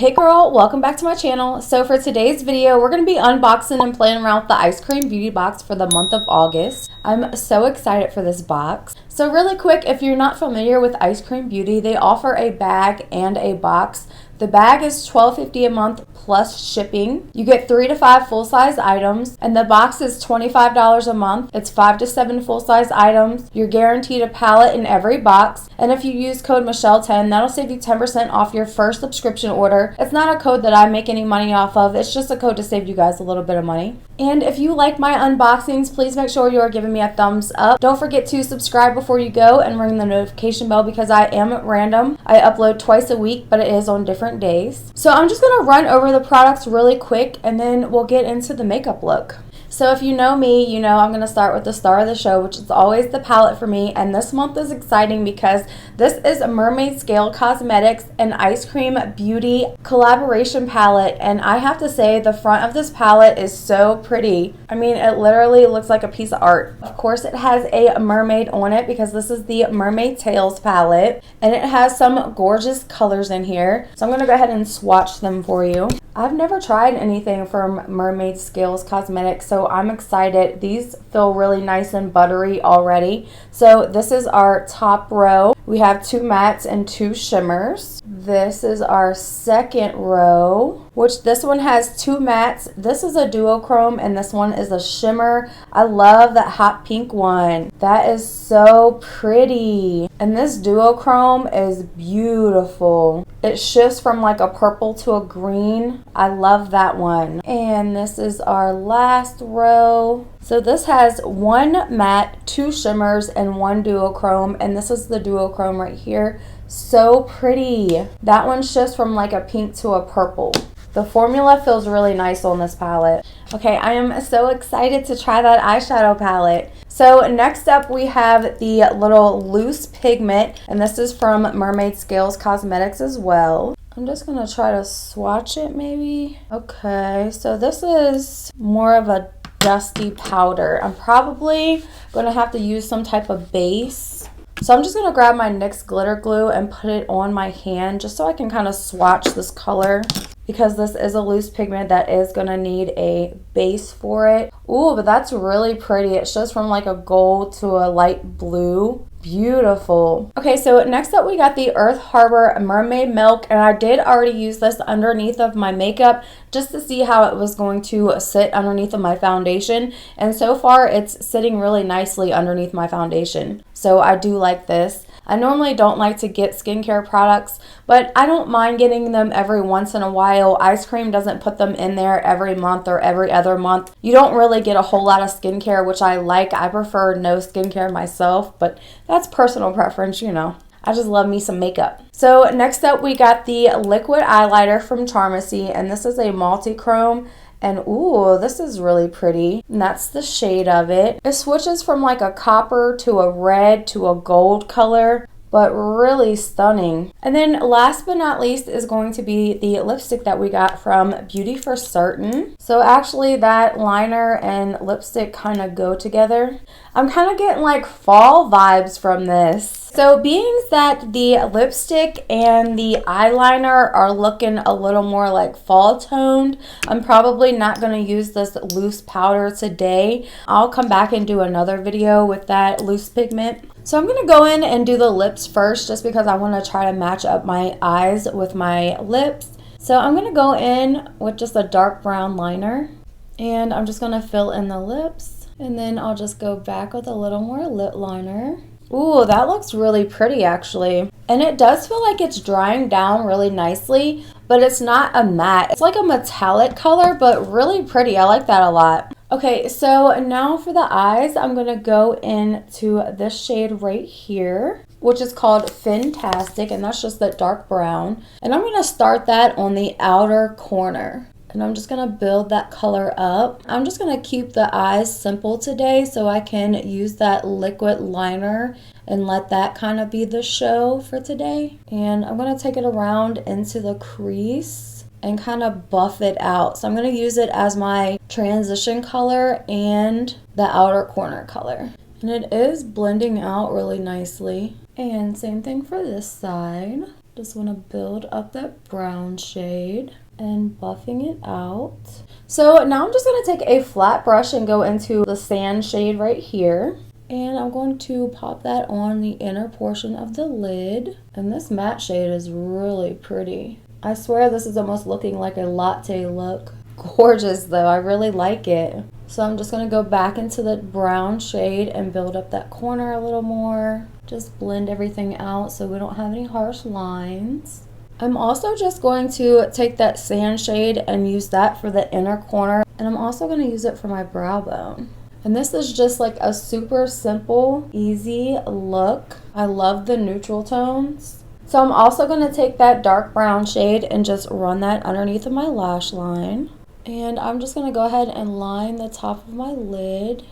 Hey girl, welcome back to my channel. So for today's video, we're going to be unboxing and playing around with the Ice Cream Beauty Box for the month of August. I'm so excited for this box. So really quick, if you're not familiar with Ice Cream Beauty, they offer a bag and a box. The bag is $12.50 a month plus shipping. You get 3 to 5 full-size items, and the box is $25 a month. It's 5 to 7 full-size items. You're guaranteed a palette in every box, and if you use code Michelle10, that'll save you 10% off your first subscription order. It's not a code that I make any money off of. It's just a code to save you guys a little bit of money. And if you like my unboxings, please make sure you are giving me a thumbs up. Don't forget to subscribe before you go and ring the notification bell because I am random. I upload twice a week, but it is on different days. So I'm just going to run over the products really quick and then we'll get into the makeup look. So if you know me, you know I'm going to start with the star of the show, which is always the palette for me. And this month is exciting because this is a Mermaid Scale Cosmetics and Ice Cream Beauty collaboration palette. And I have to say the front of this palette is so pretty. I mean, it literally looks like a piece of art. Of course, it has a mermaid on it because this is the Mermaid Tails palette. And it has some gorgeous colors in here. So I'm going to go ahead and swatch them for you. I've never tried anything from Mermaid Scales Cosmetics, so I'm excited. These feel really nice and buttery already. So this is our top row. We have 2 mattes and 2 shimmers. This is our second row, which this one has 2 mattes. This is a duochrome and this one is a shimmer. I love that hot pink one. That is so pretty. And this duochrome is beautiful. It shifts from like a purple to a green. I love that one. And this is our last row. So this has 1 matte, 2 shimmers, and 1 duochrome. And this is the duochrome right here. So pretty. That one shifts from like a pink to a purple. The formula feels really nice on this palette. Okay, I am so excited to try that eyeshadow palette. So next up we have the little loose pigment, and this is from Mermaid Scales Cosmetics as well. I'm just gonna try to swatch it maybe. Okay, so this is more of a dusty powder. I'm probably gonna have to use some type of base. So I'm just gonna grab my NYX glitter glue and put it on my hand just so I can kind of swatch this color, because this is a loose pigment that is gonna need a base for it. Ooh, but that's really pretty. It shows from like a gold to a light blue. Beautiful. Okay, so next up we got the Earth Harbor Mermaid Milk, and I did already use this underneath of my makeup just to see how it was going to sit underneath of my foundation, and so far it's sitting really nicely underneath my foundation. So I do like this. I normally don't like to get skincare products, but I don't mind getting them every once in a while. Ice Cream doesn't put them in there every month or every other month. You don't really get a whole lot of skincare, which I like. I prefer no skincare myself, but that's personal preference, you know. I just love me some makeup. So next up we got the liquid eyeliner from Charmacy, and this is a multi-chrome. And ooh, this is really pretty. And that's the shade of it. It switches from like a copper to a red to a gold color, but really stunning. And then last but not least is going to be the lipstick that we got from Beauty for Certain. So actually that liner and lipstick kind of go together. I'm kind of getting like fall vibes from this. So being that the lipstick and the eyeliner are looking a little more like fall toned, I'm probably not going to use this loose powder today. I'll come back and do another video with that loose pigment. So I'm going to go in and do the lips first just because I want to try to match up my eyes with my lips. So I'm going to go in with just a dark brown liner, and I'm just going to fill in the lips, and then I'll just go back with a little more lip liner. Ooh, that looks really pretty actually. And it does feel like it's drying down really nicely, but it's not a matte. It's like a metallic color, but really pretty. I like that a lot. Okay, so now for the eyes, I'm going to go into this shade right here, which is called Fantastic, and that's just that dark brown. And I'm going to start that on the outer corner. And I'm just going to build that color up. I'm just going to keep the eyes simple today so I can use that liquid liner and let that kind of be the show for today. And I'm going to take it around into the crease and kind of buff it out. So I'm going to use it as my transition color and the outer corner color. And it is blending out really nicely. And same thing for this side. Just want to build up that brown shade and buffing it out. So now I'm just going to take a flat brush and go into the sand shade right here. And I'm going to pop that on the inner portion of the lid. And this matte shade is really pretty. I swear this is almost looking like a latte look. Gorgeous though, I really like it. So I'm just going to go back into the brown shade and build up that corner a little more. Just blend everything out so we don't have any harsh lines. I'm also just going to take that sand shade and use that for the inner corner. And I'm also going to use it for my brow bone. And this is just like a super simple, easy look. I love the neutral tones. So I'm also going to take that dark brown shade and just run that underneath of my lash line. And I'm just going to go ahead and line the top of my lid.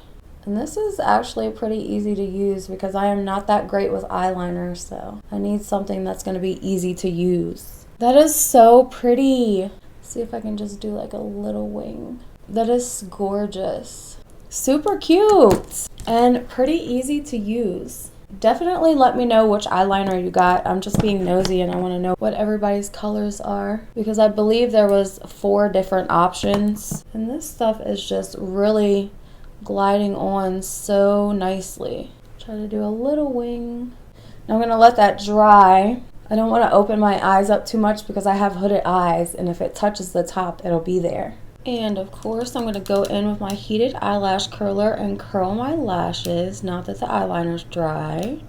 And this is actually pretty easy to use because I am not that great with eyeliner, so I need something that's going to be easy to use. That is so pretty. See if I can just do like a little wing. That is gorgeous. Super cute and pretty easy to use. Definitely let me know which eyeliner you got. I'm just being nosy and I want to know what everybody's colors are because I believe there was 4 different options. And this stuff is just really gliding on so nicely. Try to do a little wing. Now I'm going to let that dry. I don't want to open my eyes up too much because I have hooded eyes and if it touches the top, it'll be there. And of course, I'm going to go in with my heated eyelash curler and curl my lashes now that the eyeliner's dry.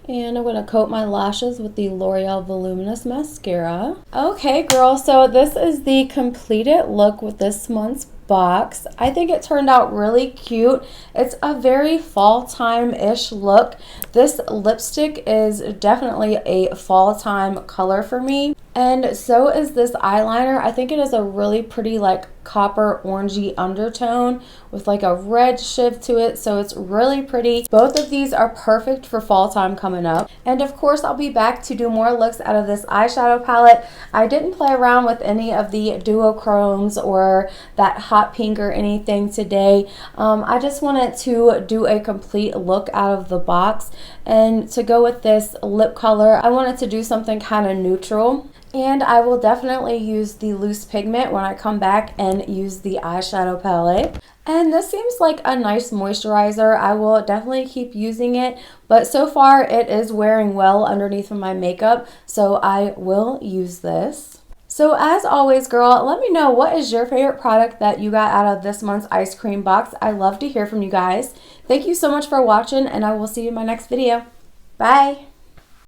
And I'm going to coat my lashes with the L'Oreal Voluminous Mascara. Okay, girl, so this is the completed look with this month's box. I think it turned out really cute. It's a very fall time-ish look. This lipstick is definitely a fall time color for me. And so is this eyeliner. I think it is a really pretty like copper orangey undertone with like a red shift to it, so it's really pretty. Both of these are perfect for fall time coming up. And of course I'll be back to do more looks out of this eyeshadow palette. I didn't play around with any of the duochromes or that hot pink or anything today. I just wanted to do a complete look out of the box, and to go with this lip color I wanted to do something kind of neutral. And I will definitely use the loose pigment when I come back and use the eyeshadow palette. And this seems like a nice moisturizer. I will definitely keep using it, but so far it is wearing well underneath of my makeup, so I will use this. So as always, girl, let me know what is your favorite product that you got out of this month's ice cream box. I love to hear from you guys. Thank you so much for watching, and I will see you in my next video. Bye!